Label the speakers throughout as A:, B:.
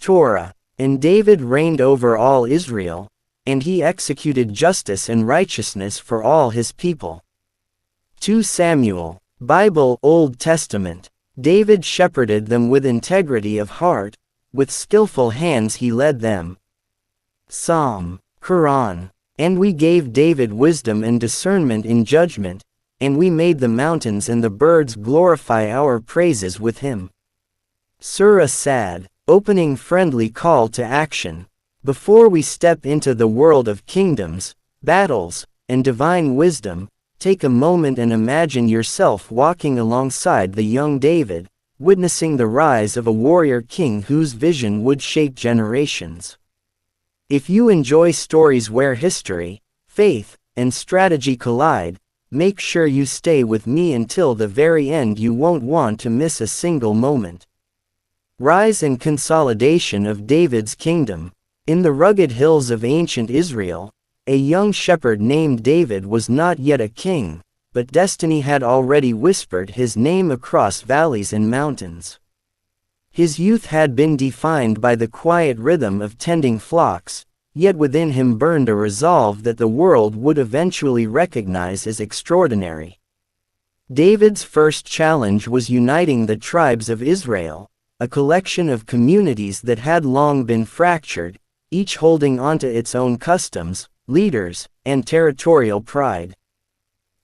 A: Torah, and David reigned over all Israel, and he executed justice and righteousness for all his people. 2 Samuel, Bible Old Testament. David shepherded them with integrity of heart, with skillful hands he led them. Psalm, Quran. And we gave David wisdom and discernment in judgment, and we made the mountains and the birds glorify our praises with him. Surah Sad, opening friendly call to action. Before we step into the world of kingdoms, battles, and divine wisdom, take a moment and imagine yourself walking alongside the young David, witnessing the rise of a warrior king whose vision would shape generations. If you enjoy stories where history, faith, and strategy collide, make sure you stay with me until the very end. You won't want to miss a single moment. Rise and consolidation of David's kingdom. In the rugged hills of ancient Israel, a young shepherd named David was not yet a king, but destiny had already whispered his name across valleys and mountains. His youth had been defined by the quiet rhythm of tending flocks, yet within him burned a resolve that the world would eventually recognize as extraordinary. David's first challenge was uniting the tribes of Israel, a collection of communities that had long been fractured, each holding onto its own customs, leaders, and territorial pride.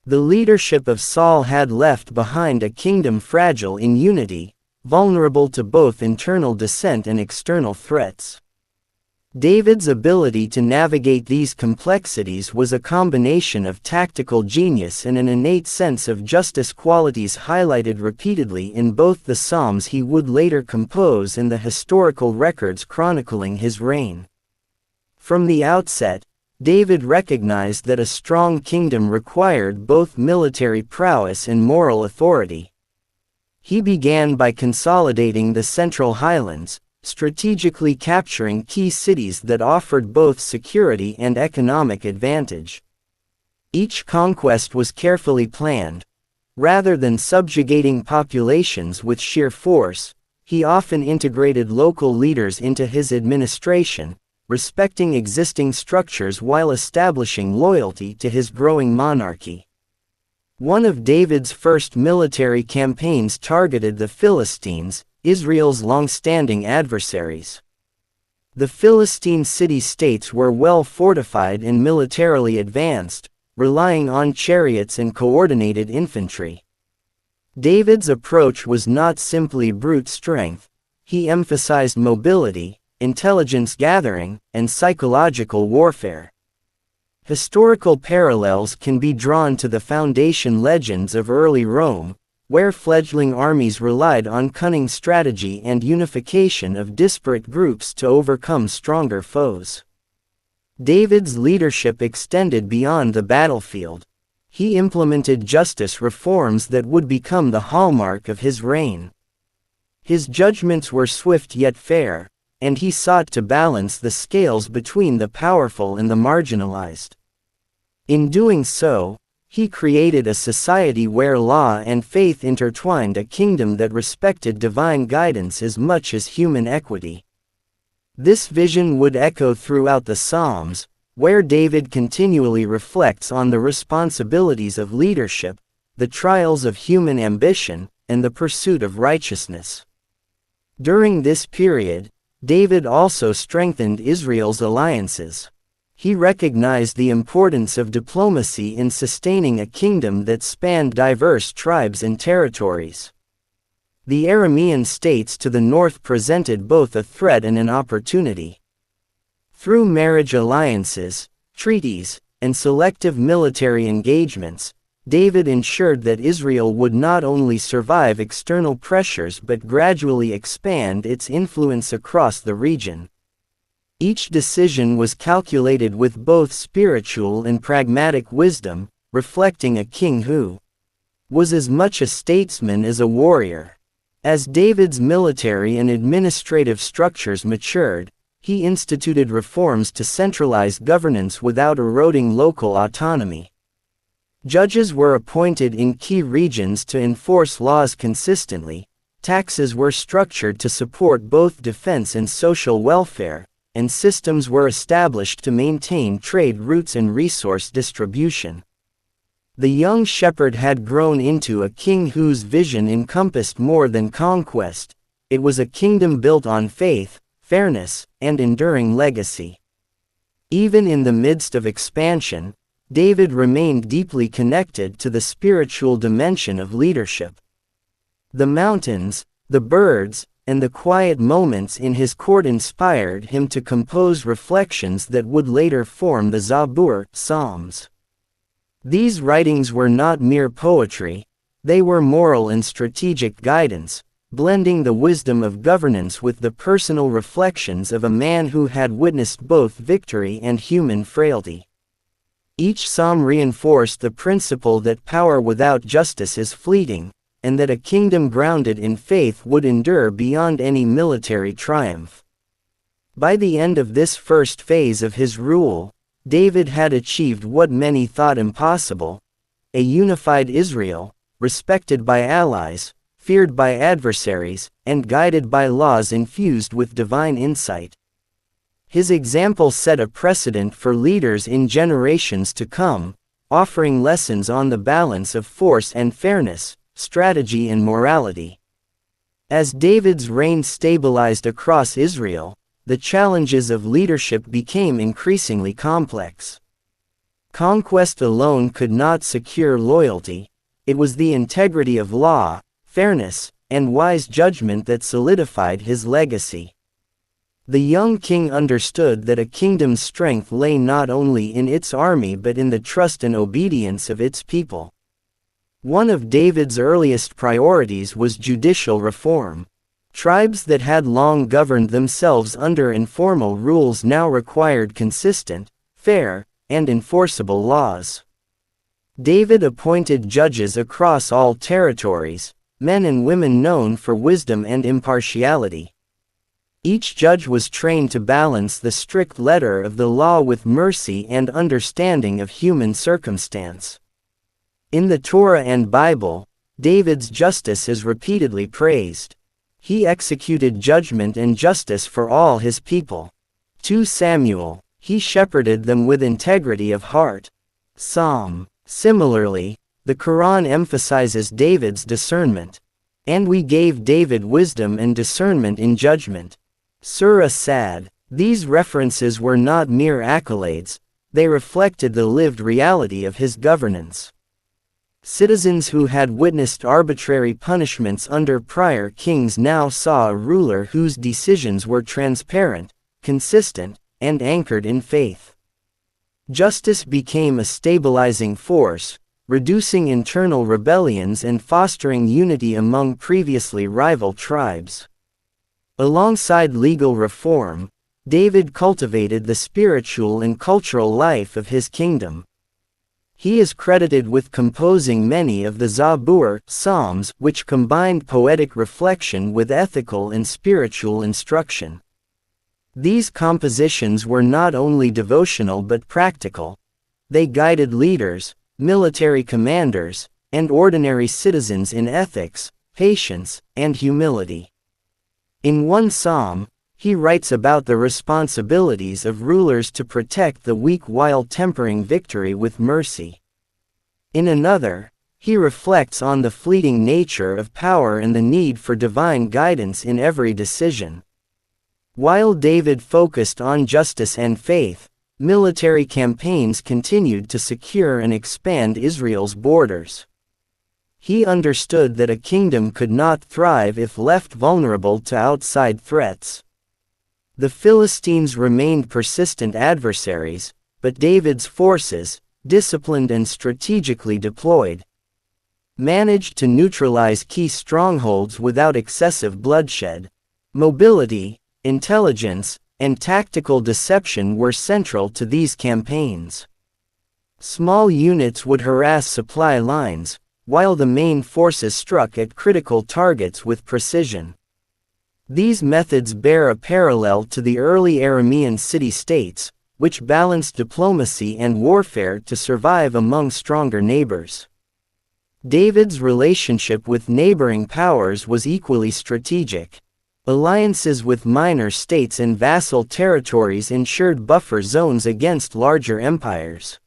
A: The leadership of Saul had left behind a kingdom fragile in unity, vulnerable to both internal dissent and external threats. David's ability to navigate these complexities was a combination of tactical genius and an innate sense of justice, qualities highlighted repeatedly in both the Psalms he would later compose and the historical records chronicling his reign. From the outset, David recognized that a strong kingdom required both military prowess and moral authority. He began by consolidating the Central Highlands, strategically capturing key cities that offered both security and economic advantage. Each conquest was carefully planned. Rather than subjugating populations with sheer force, he often integrated local leaders into his administration, respecting existing structures while establishing loyalty to his growing monarchy. One of David's first military campaigns targeted the Philistines, Israel's long-standing adversaries. The Philistine city-states were well fortified and militarily advanced, relying on chariots and coordinated infantry. David's approach was not simply brute strength. He emphasized mobility, intelligence gathering, and psychological warfare. Historical parallels can be drawn to the foundation legends of early Rome, where fledgling armies relied on cunning strategy and unification of disparate groups to overcome stronger foes. David's leadership extended beyond the battlefield. He implemented justice reforms that would become the hallmark of his reign. His judgments were swift yet fair, and he sought to balance the scales between the powerful and the marginalized. In doing so, he created a society where law and faith intertwined, a kingdom that respected divine guidance as much as human equity. This vision would echo throughout the Psalms, where David continually reflects on the responsibilities of leadership, the trials of human ambition, and the pursuit of righteousness. During this period, David also strengthened Israel's alliances. He recognized the importance of diplomacy in sustaining a kingdom that spanned diverse tribes and territories. The Aramean states to the north presented both a threat and an opportunity. Through marriage alliances, treaties, and selective military engagements, David ensured that Israel would not only survive external pressures but gradually expand its influence across the region. Each decision was calculated with both spiritual and pragmatic wisdom, reflecting a king who was as much a statesman as a warrior. As David's military and administrative structures matured, he instituted reforms to centralize governance without eroding local autonomy. Judges were appointed in key regions to enforce laws consistently, taxes were structured to support both defense and social welfare, and systems were established to maintain trade routes and resource distribution. The young shepherd had grown into a king whose vision encompassed more than conquest. It was a kingdom built on faith, fairness, and enduring legacy. Even in the midst of expansion, David remained deeply connected to the spiritual dimension of leadership. The mountains, the birds, and the quiet moments in his court inspired him to compose reflections that would later form the Zabur, Psalms. These writings were not mere poetry, they were moral and strategic guidance, blending the wisdom of governance with the personal reflections of a man who had witnessed both victory and human frailty. Each psalm reinforced the principle that power without justice is fleeting, and that a kingdom grounded in faith would endure beyond any military triumph. By the end of this first phase of his rule, David had achieved what many thought impossible: a unified Israel, respected by allies, feared by adversaries, and guided by laws infused with divine insight. His example set a precedent for leaders in generations to come, offering lessons on the balance of force and fairness, strategy and morality. As David's reign stabilized across Israel, the challenges of leadership became increasingly complex. Conquest alone could not secure loyalty. It was the integrity of law, fairness, and wise judgment that solidified his legacy. The young king understood that a kingdom's strength lay not only in its army but in the trust and obedience of its people. One of David's earliest priorities was judicial reform. Tribes that had long governed themselves under informal rules now required consistent, fair, and enforceable laws. David appointed judges across all territories, men and women known for wisdom and impartiality. Each judge was trained to balance the strict letter of the law with mercy and understanding of human circumstance. In the Torah and Bible, David's justice is repeatedly praised. He executed judgment and justice for all his people. 2 Samuel, he shepherded them with integrity of heart. Psalm. Similarly, the Quran emphasizes David's discernment. And we gave David wisdom and discernment in judgment. Surah Sad. These references were not mere accolades, they reflected the lived reality of his governance. Citizens who had witnessed arbitrary punishments under prior kings now saw a ruler whose decisions were transparent, consistent, and anchored in faith. Justice became a stabilizing force, reducing internal rebellions and fostering unity among previously rival tribes. Alongside legal reform, David cultivated the spiritual and cultural life of his kingdom. He is credited with composing many of the Zabur, Psalms, which combined poetic reflection with ethical and spiritual instruction. These compositions were not only devotional but practical. They guided leaders, military commanders, and ordinary citizens in ethics, patience, and humility. In one psalm, he writes about the responsibilities of rulers to protect the weak while tempering victory with mercy. In another, he reflects on the fleeting nature of power and the need for divine guidance in every decision. While David focused on justice and faith, military campaigns continued to secure and expand Israel's borders. He understood that a kingdom could not thrive if left vulnerable to outside threats. The Philistines remained persistent adversaries, but David's forces, disciplined and strategically deployed, managed to neutralize key strongholds without excessive bloodshed. Mobility, intelligence, and tactical deception were central to these campaigns. Small units would harass supply lines, while the main forces struck at critical targets with precision. These methods bear a parallel to the early Aramean city-states, which balanced diplomacy and warfare to survive among stronger neighbors. David's relationship with neighboring powers was equally strategic. Alliances with minor states and vassal territories ensured buffer zones against larger empires.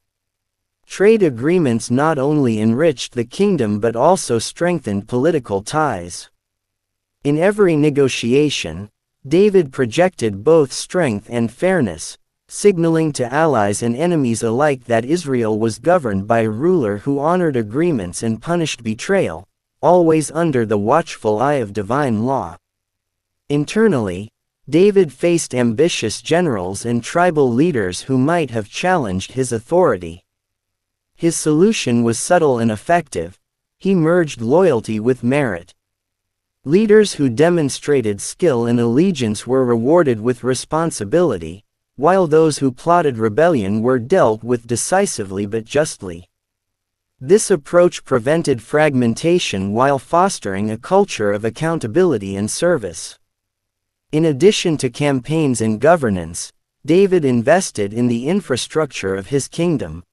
A: Trade agreements not only enriched the kingdom but also strengthened political ties. In every negotiation, David projected both strength and fairness, signaling to allies and enemies alike that Israel was governed by a ruler who honored agreements and punished betrayal, always under the watchful eye of divine law. Internally, David faced ambitious generals and tribal leaders who might have challenged his authority. His solution was subtle and effective. He merged loyalty with merit. Leaders who demonstrated skill and allegiance were rewarded with responsibility, while those who plotted rebellion were dealt with decisively but justly. This approach prevented fragmentation while fostering a culture of accountability and service. In addition to campaigns and governance, David invested in the infrastructure of his kingdom.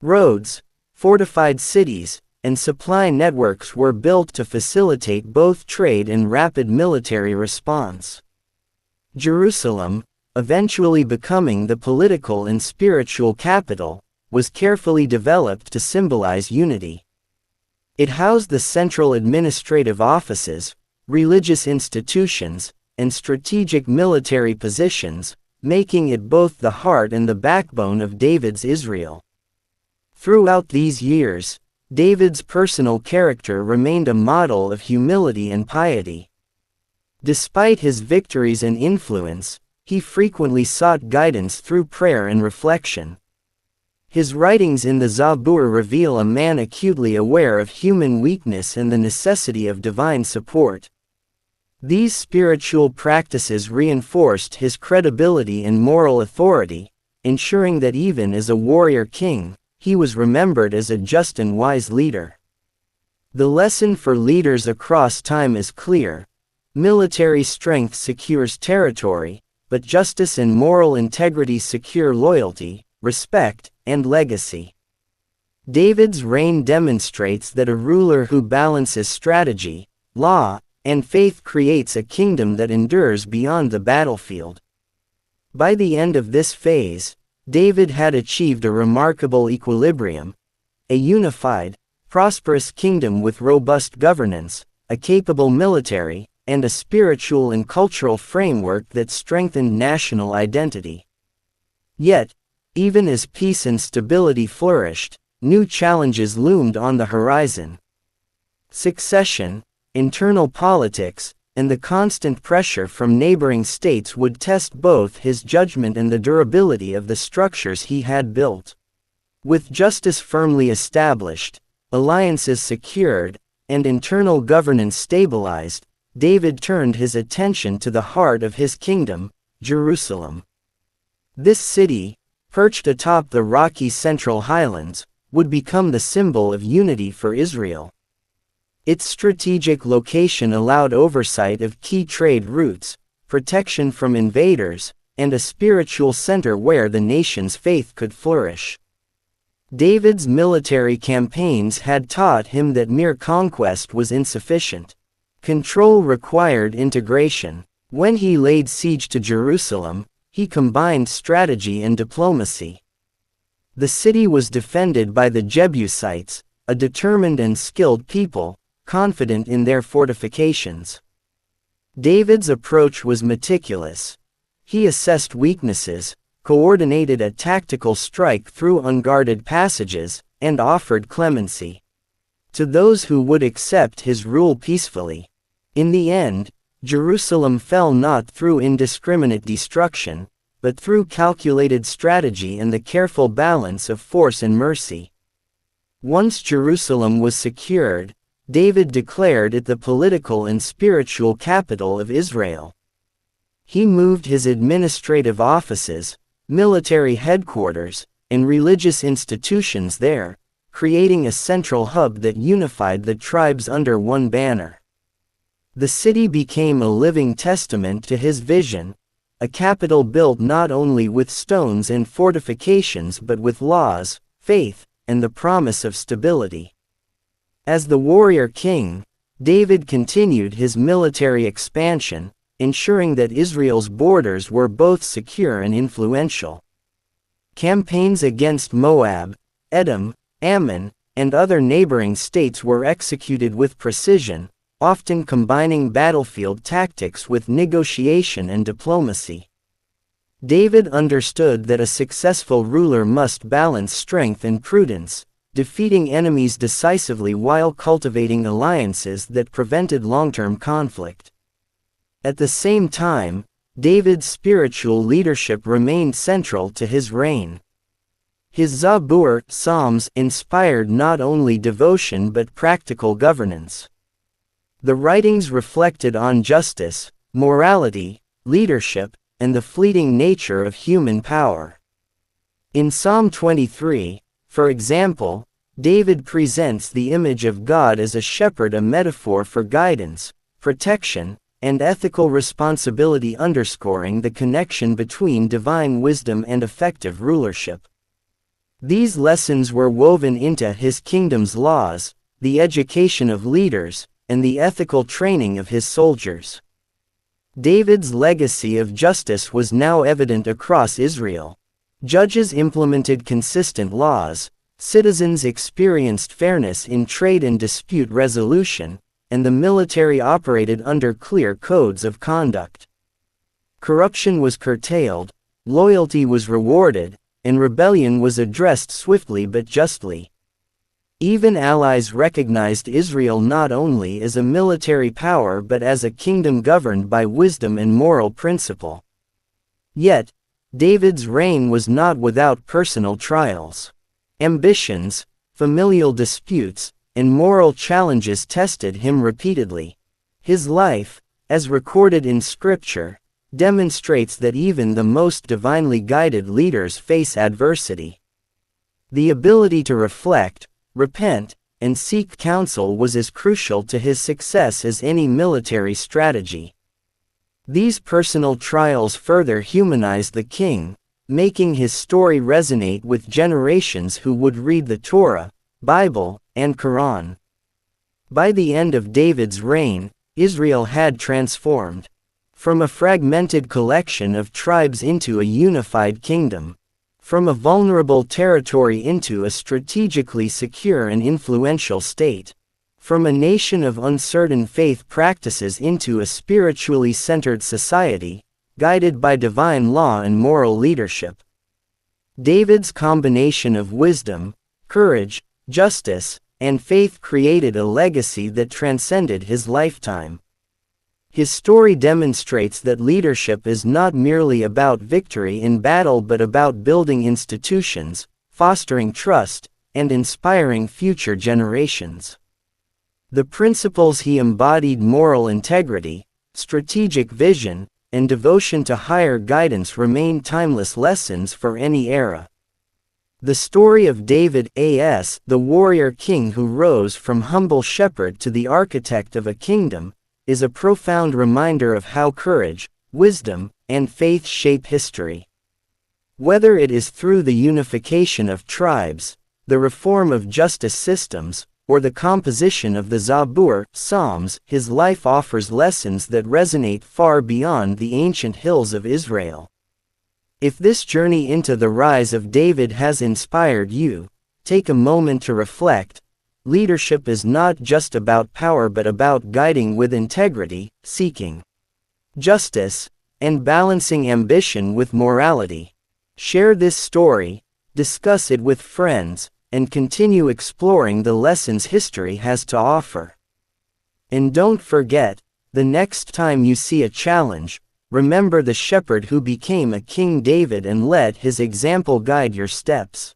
A: Roads, fortified cities, and supply networks were built to facilitate both trade and rapid military response. Jerusalem, eventually becoming the political and spiritual capital, was carefully developed to symbolize unity. It housed the central administrative offices, religious institutions, and strategic military positions, making it both the heart and the backbone of David's Israel. Throughout these years, David's personal character remained a model of humility and piety. Despite his victories and influence, he frequently sought guidance through prayer and reflection. His writings in the Zabur reveal a man acutely aware of human weakness and the necessity of divine support. These spiritual practices reinforced his credibility and moral authority, ensuring that even as a warrior king, he was remembered as a just and wise leader. The lesson for leaders across time is clear. Military strength secures territory, but justice and moral integrity secure loyalty, respect, and legacy. David's reign demonstrates that a ruler who balances strategy, law, and faith creates a kingdom that endures beyond the battlefield. By the end of this phase, David had achieved a remarkable equilibrium, a unified, prosperous kingdom with robust governance, a capable military, and a spiritual and cultural framework that strengthened national identity. Yet, even as peace and stability flourished, new challenges loomed on the horizon. Succession, internal politics, and the constant pressure from neighboring states would test both his judgment and the durability of the structures he had built. With justice firmly established, alliances secured, and internal governance stabilized, David turned his attention to the heart of his kingdom, Jerusalem. This city, perched atop the rocky Central Highlands, would become the symbol of unity for Israel. Its strategic location allowed oversight of key trade routes, protection from invaders, and a spiritual center where the nation's faith could flourish. David's military campaigns had taught him that mere conquest was insufficient. Control required integration. When he laid siege to Jerusalem, he combined strategy and diplomacy. The city was defended by the Jebusites, a determined and skilled people, confident in their fortifications. David's approach was meticulous. He assessed weaknesses, coordinated a tactical strike through unguarded passages, and offered clemency to those who would accept his rule peacefully. In the end, Jerusalem fell not through indiscriminate destruction, but through calculated strategy and the careful balance of force and mercy. Once Jerusalem was secured, David declared it the political and spiritual capital of Israel. He moved his administrative offices, military headquarters, and religious institutions there, creating a central hub that unified the tribes under one banner. The city became a living testament to his vision, a capital built not only with stones and fortifications but with laws, faith, and the promise of stability. As the warrior king, David continued his military expansion, ensuring that Israel's borders were both secure and influential. Campaigns against Moab, Edom, Ammon, and other neighboring states were executed with precision, often combining battlefield tactics with negotiation and diplomacy. David understood that a successful ruler must balance strength and prudence, defeating enemies decisively while cultivating alliances that prevented long-term conflict. At the same time, David's spiritual leadership remained central to his reign. His Zabur, Psalms, inspired not only devotion but practical governance. The writings reflected on justice, morality, leadership, and the fleeting nature of human power. In Psalm 23, for example, David presents the image of God as a shepherd, a metaphor for guidance, protection, and ethical responsibility, underscoring the connection between divine wisdom and effective rulership. These lessons were woven into his kingdom's laws, the education of leaders, and the ethical training of his soldiers. David's legacy of justice was now evident across Israel. Judges implemented consistent laws, citizens experienced fairness in trade and dispute resolution, and the military operated under clear codes of conduct. Corruption was curtailed, loyalty was rewarded, and rebellion was addressed swiftly but justly. Even allies recognized Israel not only as a military power but as a kingdom governed by wisdom and moral principle. Yet, David's reign was not without personal trials. Ambitions, familial disputes, and moral challenges tested him repeatedly. His life, as recorded in Scripture, demonstrates that even the most divinely guided leaders face adversity. The ability to reflect, repent, and seek counsel was as crucial to his success as any military strategy. These personal trials further humanized the king, making his story resonate with generations who would read the Torah, Bible, and Quran. By the end of David's reign, Israel had transformed from a fragmented collection of tribes into a unified kingdom, from a vulnerable territory into a strategically secure and influential state, from a nation of uncertain faith practices into a spiritually centered society, guided by divine law and moral leadership. David's combination of wisdom, courage, justice, and faith created a legacy that transcended his lifetime. His story demonstrates that leadership is not merely about victory in battle but about building institutions, fostering trust, and inspiring future generations. The principles he embodied, moral integrity, strategic vision, and devotion to higher guidance, remain timeless lessons for any era. The story of David, the warrior king who rose from humble shepherd to the architect of a kingdom, is a profound reminder of how courage, wisdom, and faith shape history. Whether it is through the unification of tribes, the reform of justice systems, or the composition of the Zabur, Psalms, his life offers lessons that resonate far beyond the ancient hills of Israel. If this journey into the rise of David has inspired you, take a moment to reflect. Leadership is not just about power but about guiding with integrity, seeking justice, and balancing ambition with morality. Share this story, discuss it with friends, and continue exploring the lessons history has to offer. And don't forget, the next time you see a challenge, remember the shepherd who became a King David and let his example guide your steps.